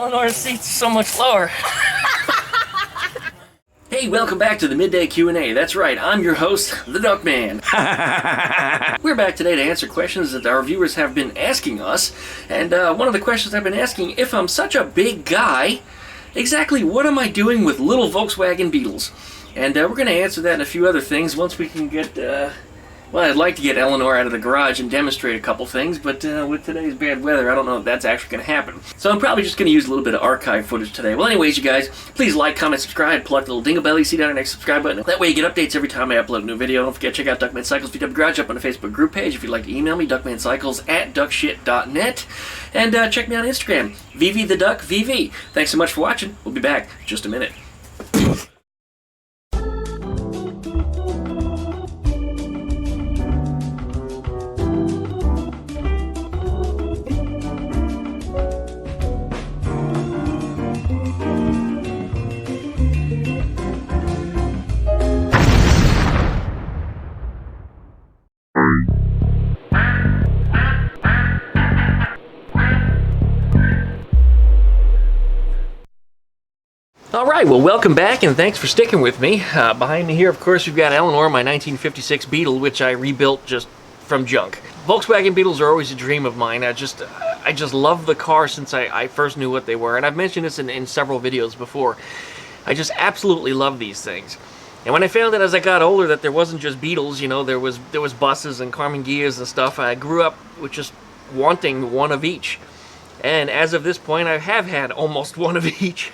Eleanor's seat's so much lower. Hey, welcome back to the Midday Q&A. That's right, I'm your host, the Duckman. We're back today to answer questions that our viewers have been asking us. And one of the questions I've been asking, if I'm such a big guy, exactly what am I doing with little Volkswagen Beetles? And we're going to answer that and a few other things once we can get... well, I'd like to get Eleanor out of the garage and demonstrate a couple things, but with today's bad weather, I don't know if that's actually going to happen. So I'm probably just going to use a little bit of archive footage today. Well, anyways, you guys, please like, comment, subscribe, pluck the little dingle belly, see down the next subscribe button. That way you get updates every time I upload a new video. Don't forget to check out Duckman Cycles VW Garage up on the Facebook group page. If you'd like to email me, duckmancycles@duckshit.net. And check me out on Instagram, VV. Thanks so much for watching. We'll be back in just a minute. Alright, well, welcome back and thanks for sticking with me. Behind me here, of course, we've got Eleanor, my 1956 Beetle, which I rebuilt just from junk. Volkswagen Beetles are always a dream of mine. I just love the car since I first knew what they were, and I've mentioned this in several videos before. I just absolutely love these things. And when I found out as I got older that there wasn't just Beetles, you know, there was buses and Carmen Gias and stuff, I grew up with just wanting one of each. And as of this point, I have had almost one of each.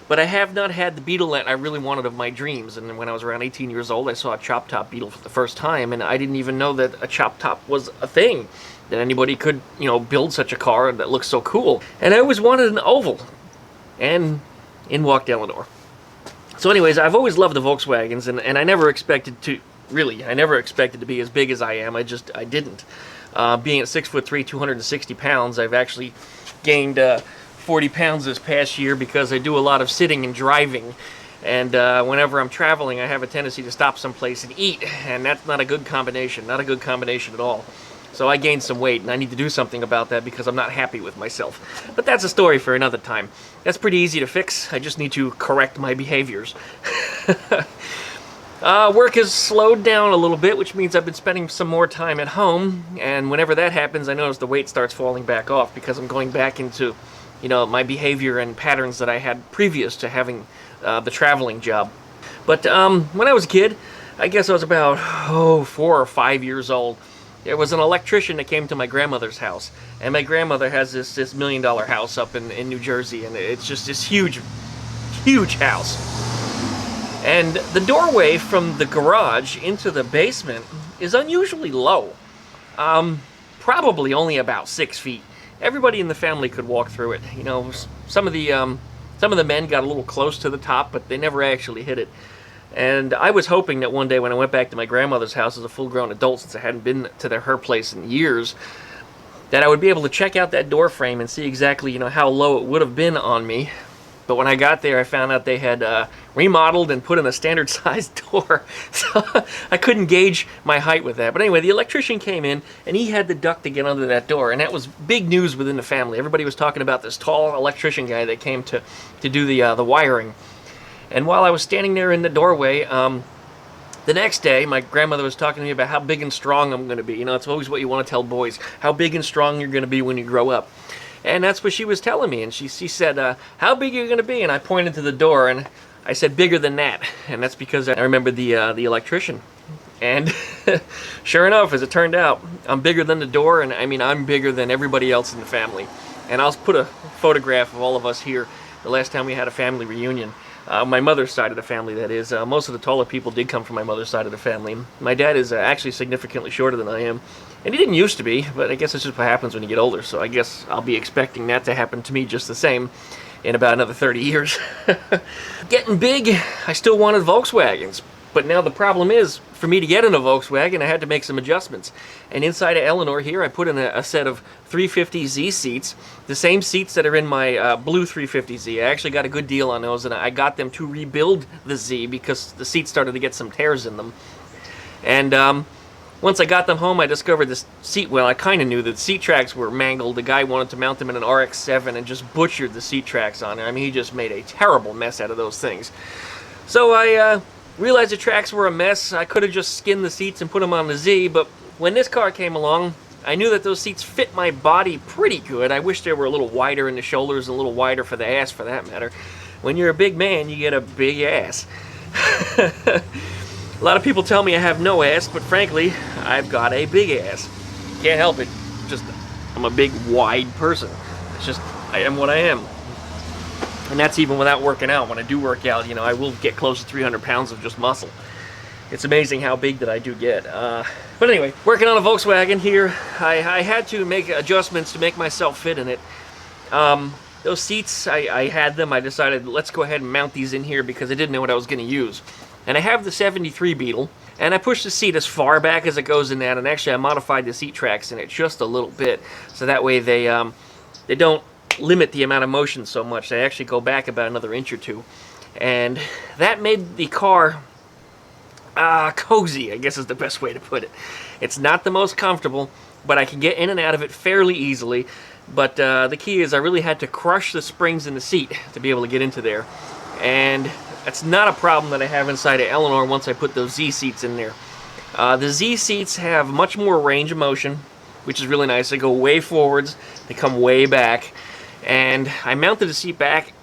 But I have not had the Beetle that I really wanted of my dreams. And when I was around 18 years old, I saw a chop-top Beetle for the first time, and I didn't even know that a chop-top was a thing, that anybody could, you know, build such a car that looks so cool. And I always wanted an oval. And in walked Eleanor. So anyways, I've always loved the Volkswagens, and I never expected to, really, I never expected to be as big as I am. I didn't. Being at 6'3", 260 pounds, I've actually gained 40 pounds this past year because I do a lot of sitting and driving, and whenever I'm traveling I have a tendency to stop someplace and eat, and that's not a good combination, not a good combination at all. So I gained some weight, and I need to do something about that because I'm not happy with myself. But that's a story for another time. That's pretty easy to fix. I just need to correct my behaviors. Work has slowed down a little bit, which means I've been spending some more time at home, and whenever that happens I notice the weight starts falling back off because I'm going back into, you know, my behavior and patterns that I had previous to having the traveling job. But when I was a kid, I guess I was about 4 or 5 years old, there was an electrician that came to my grandmother's house. And my grandmother has this $1 million house up in New Jersey, and it's just this huge house. And the doorway from the garage into the basement is unusually low. Probably only about 6 feet. Everybody in the family could walk through it. You know, some of the men got a little close to the top, but they never actually hit it. And I was hoping that one day when I went back to my grandmother's house as a full-grown adult, since I hadn't been to her place in years, that I would be able to check out that door frame and see exactly, you know, how low it would have been on me. But when I got there, I found out they had remodeled and put in a standard-sized door, so I couldn't gauge my height with that. But anyway, the electrician came in, and he had the duct to get under that door, and that was big news within the family. Everybody was talking about this tall electrician guy that came to do the wiring. And while I was standing there in the doorway, the next day, my grandmother was talking to me about how big and strong I'm going to be. You know, it's always what you want to tell boys, how big and strong you're going to be when you grow up. And that's what she was telling me, and she said, how big are you going to be? And I pointed to the door, and I said, bigger than that. And that's because I remembered the electrician. And sure enough, as it turned out, I'm bigger than the door, and I mean, I'm bigger than everybody else in the family. And I'll put a photograph of all of us here the last time we had a family reunion. My mother's side of the family, that is. Most of the taller people did come from my mother's side of the family. My dad is actually significantly shorter than I am. And he didn't used to be, but I guess it's just what happens when you get older, so I guess I'll be expecting that to happen to me just the same in about another 30 years. Getting big, I still wanted Volkswagens, but now the problem is, for me to get in a Volkswagen, I had to make some adjustments. And inside of Eleanor here, I put in a set of 350Z seats, the same seats that are in my blue 350Z. I actually got a good deal on those, and I got them to rebuild the Z because the seats started to get some tears in them. And Once I got them home, I discovered this seat, well, I kind of knew that seat tracks were mangled. The guy wanted to mount them in an RX-7 and just butchered the seat tracks on it. I mean, he just made a terrible mess out of those things. So I realized the tracks were a mess. I could have just skinned the seats and put them on the Z, but when this car came along, I knew that those seats fit my body pretty good. I wish they were a little wider in the shoulders and a little wider for the ass, for that matter. When you're a big man, you get a big ass. A lot of people tell me I have no ass, but frankly, I've got a big ass. Can't help it. Just, I'm a big, wide person. It's just, I am what I am. And that's even without working out. When I do work out, you know, I will get close to 300 pounds of just muscle. It's amazing how big that I do get. But anyway, working on a Volkswagen here, I had to make adjustments to make myself fit in it. Those seats, I had them. I decided, let's go ahead and mount these in here because I didn't know what I was going to use. And I have the 73 Beetle, and I pushed the seat as far back as it goes in that, and actually I modified the seat tracks in it just a little bit, so that way they don't limit the amount of motion so much. They actually go back about another inch or two. And that made the car cozy, I guess is the best way to put it. It's not the most comfortable, but I can get in and out of it fairly easily. But the key is I really had to crush the springs in the seat to be able to get into there. And that's not a problem that I have inside of Eleanor once I put those Z seats in there. The Z seats have much more range of motion, which is really nice. They go way forwards, they come way back. And I mounted the seat back,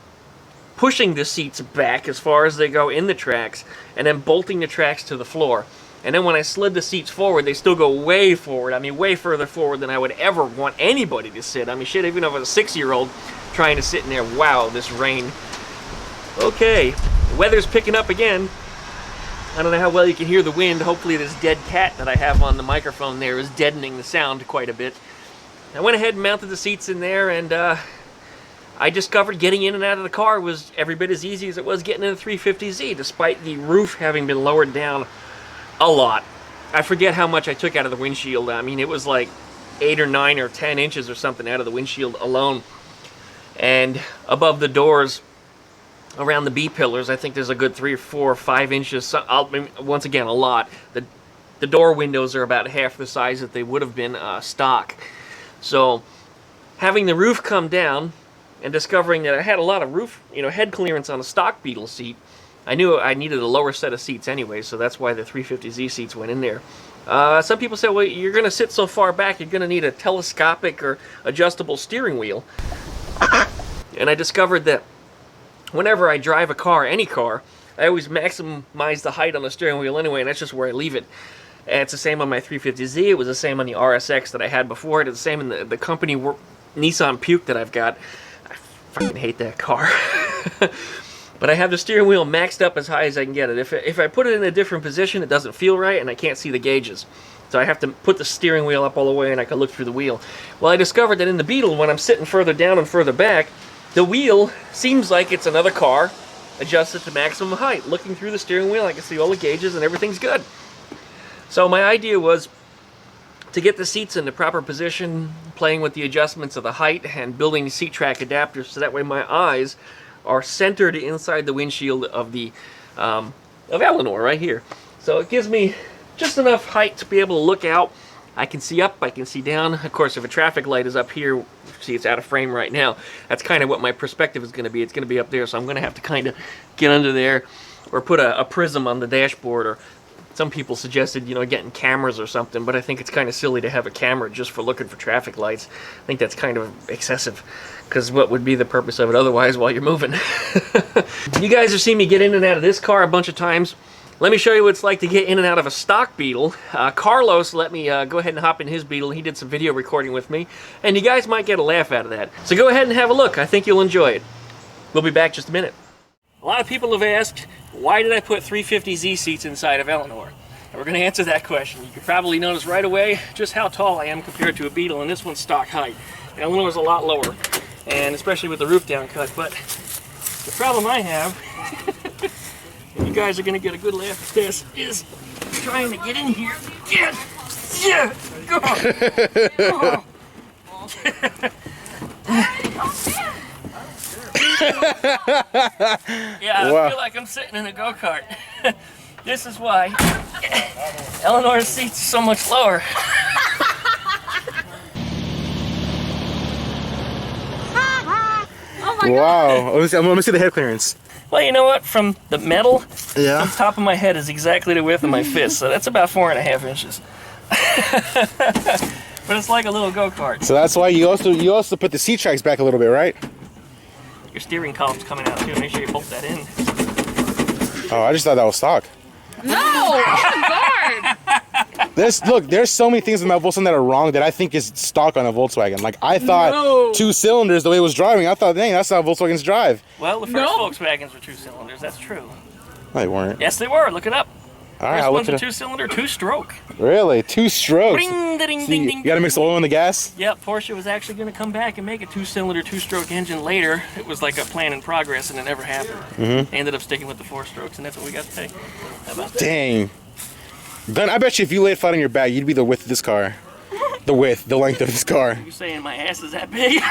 pushing the seats back as far as they go in the tracks, and then bolting the tracks to the floor. And then when I slid the seats forward, they still go way forward. I mean, way further forward than I would ever want anybody to sit. I mean, shit, even if I was a 6-year-old trying to sit in there. Wow, this rain. Okay, the weather's picking up again. I don't know how well you can hear the wind. Hopefully this dead cat that I have on the microphone there is deadening the sound quite a bit. I went ahead and mounted the seats in there, and I discovered getting in and out of the car was every bit as easy as it was getting in the 350Z, despite the roof having been lowered down a lot. I forget how much I took out of the windshield. I mean, it was like 8 or 9 or 10 inches or something out of the windshield alone. And above the doors, around the B-pillars, I think there's a good 3 or 4 or 5 inches. Once again, a lot. The door windows are about half the size that they would have been stock. So, having the roof come down and discovering that I had a lot of roof, head clearance on a stock Beetle seat, I knew I needed a lower set of seats anyway, so that's why the 350Z seats went in there. Some people say, well, you're going to sit so far back, you're going to need a telescopic or adjustable steering wheel. And I discovered that whenever I drive a car, any car, I always maximize the height on the steering wheel anyway, and that's just where I leave it. And it's the same on my 350Z, it was the same on the RSX that I had before, it's the same in the company Nissan Puke that I've got. I fucking hate that car. But I have the steering wheel maxed up as high as I can get it. If I put it in a different position, it doesn't feel right, and I can't see the gauges. So I have to put the steering wheel up all the way, and I can look through the wheel. Well, I discovered that in the Beetle, when I'm sitting further down and further back, the wheel seems like it's another car adjusted to maximum height. Looking through the steering wheel, I can see all the gauges, and everything's good. So my idea was to get the seats in the proper position, playing with the adjustments of the height, and building seat track adapters, so that way my eyes are centered inside the windshield of the of Eleanor right here. So it gives me just enough height to be able to look out. I can see up, I can see down. Of course, if a traffic light is up here, see it's out of frame right now, that's kind of what my perspective is going to be. It's going to be up there, so I'm going to have to kind of get under there or put a prism on the dashboard, or some people suggested, getting cameras or something, but I think it's kind of silly to have a camera just for looking for traffic lights. I think that's kind of excessive, because what would be the purpose of it otherwise while you're moving? You guys have seen me get in and out of this car a bunch of times. Let me show you what it's like to get in and out of a stock Beetle. Carlos let me go ahead and hop in his Beetle. He did some video recording with me, and you guys might get a laugh out of that. So go ahead and have a look. I think you'll enjoy it. We'll be back just a minute. A lot of people have asked, why did I put 350Z seats inside of Eleanor? And we're going to answer that question. You can probably notice right away just how tall I am compared to a Beetle, and this one's stock height. Eleanor's a lot lower, and especially with the roof down cut. But the problem I have, and you guys are going to get a good laugh at this, is trying to get in here. Yeah, go. Yeah, I feel like I'm sitting in a go-kart. This is why Eleanor's seat's so much lower. Oh my Wow. Let me see the head clearance. Well, you know what? From the metal, Yeah. the top of my head is exactly the width of my fist, so that's about 4.5 inches. But it's like a little go-kart. So that's why you also put the seat tracks back a little bit, right? Your steering column's coming out too. Make sure you bolt that in. Oh, I just thought that was stock. No! Oh my god! There's so many things in my Volkswagen that are wrong that I think is stock on a Volkswagen. Like I thought No. 2 cylinders the way it was driving. I thought, dang, that's how Volkswagens drive. Well, the first No. Volkswagens were 2 cylinders. That's true. No, they weren't. Yes, they were. Look it up. All right, First I'll one's look a it up. 2-cylinder, 2-stroke. Really? 2 strokes. Ding, ding, So ding, you ding. gotta mix the oil and the gas? Yep, Porsche was actually going to come back and make a 2-cylinder, 2-stroke engine later. It was like a plan in progress, and it never happened. They ended up sticking with the 4 strokes, and that's what we got today. How about that? Dang. Then I bet you if you laid flat on your back, you'd be the width of this car. The length of this car. You saying my ass is that big?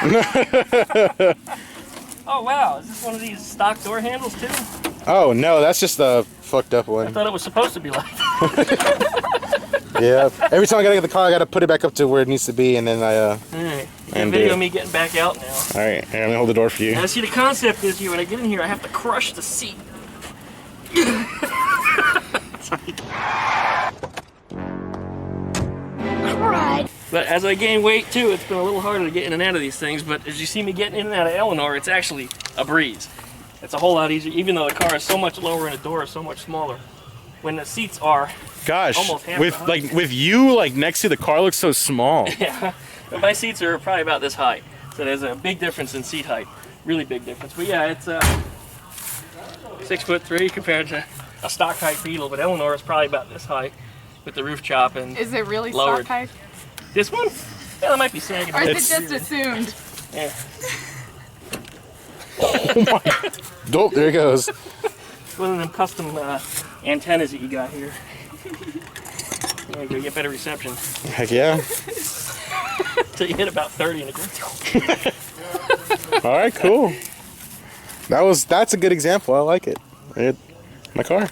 Oh wow, is this one of these stock door handles too? Oh no, that's just the fucked up I one. thought it was supposed to be like that. Yeah. Every time I gotta get the car, I gotta put it back up to where it needs to be, and then Alright, you can And video do. me getting back out now. all right, here, let me hold the door for you. Now see, the concept is here, when I get in here, I have to crush the seat. Alright. But as I gain weight too, it's been a little harder to get in and out of these things, but as you see me getting in and out of Eleanor, it's actually a breeze. It's a whole lot easier, even though the car is so much lower and the door is so much smaller. When the seats are, Gosh, Almost half with the height. with you like next to the car looks so small. yeah, but my seats are probably about this high. So there's a big difference in seat height, really big difference. But yeah, it's 6'3" compared to a stock height Beetle, but Eleanor is probably about this height with the roof chop and Is it really Lowered. stock height? this one. Yeah, that might be sagging. Or It's- is it just assumed? Yeah. Dope, there it goes. One of them custom antennas that you got here. There you go, get better reception. Heck yeah. Till you hit about 30 and it goes. All right, cool. That's a good example. I like it. My car.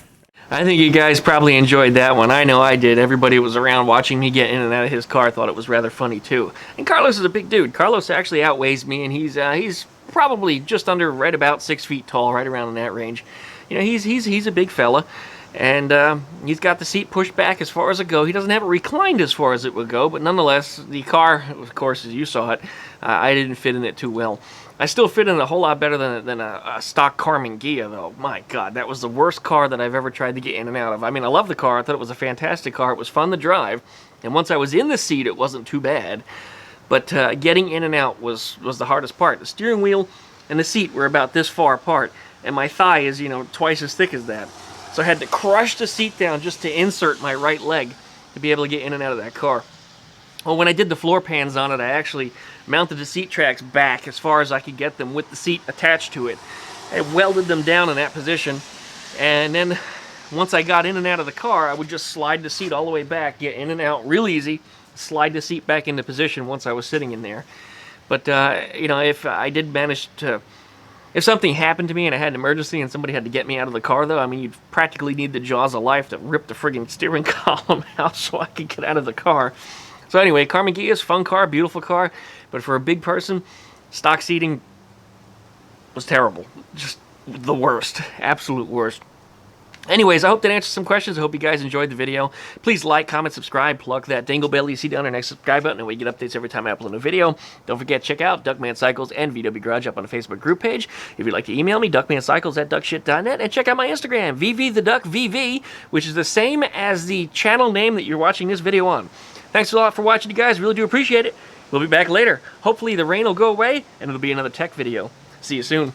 I think you guys probably enjoyed that one. I know I did. Everybody who was around watching me get in and out of his car thought it was rather funny too. And Carlos is a big dude. Carlos actually outweighs me, and he's probably just under, right about 6 feet tall, right around in that range. You know, he's a big fella, and he's got the seat pushed back as far as it go. He doesn't have it reclined as far as it would go, but nonetheless, the car, of course, as you saw it, I didn't fit in it too well. I still fit in a whole lot better than a stock Carmen Ghia, though. My God, that was the worst car that I've ever tried to get in and out of. I mean, I love the car. I thought it was a fantastic car. It was fun to drive. And once I was in the seat, it wasn't too bad. But getting in and out was the hardest part. The steering wheel and the seat were about this far apart. And my thigh is, you know, twice as thick as that. So I had to crush the seat down just to insert my right leg to be able to get in and out of that car. Well, when I did the floor pans on it, I actually mounted the seat tracks back as far as I could get them with the seat attached to it. I welded them down in that position, and then once I got in and out of the car, I would just slide the seat all the way back, get in and out real easy, slide the seat back into position once I was sitting in there. But, you know, if I did manage to... If something happened to me and I had an emergency and somebody had to get me out of the car, though, I mean, you'd practically need the jaws of life to rip the friggin' steering column out so I could get out of the car. So anyway, Carmen Ghia is a fun car, beautiful car, but for a big person, stock seating was terrible. Just the worst, absolute worst. Anyways, I hope that answers some questions. I hope you guys enjoyed the video. Please like, comment, subscribe, plug that dingle bell you see down there next to the subscribe button, and we get updates every time I upload a video. Don't forget, check out Duckman Cycles and VW Garage up on the Facebook group page. If you'd like to email me, duckmancycles@duckshit.net, and check out my Instagram, VV, which is the same as the channel name that you're watching this video on. Thanks a lot for watching, you guys. Really do appreciate it. We'll be back later. Hopefully the rain will go away, and it'll be another tech video. See you soon.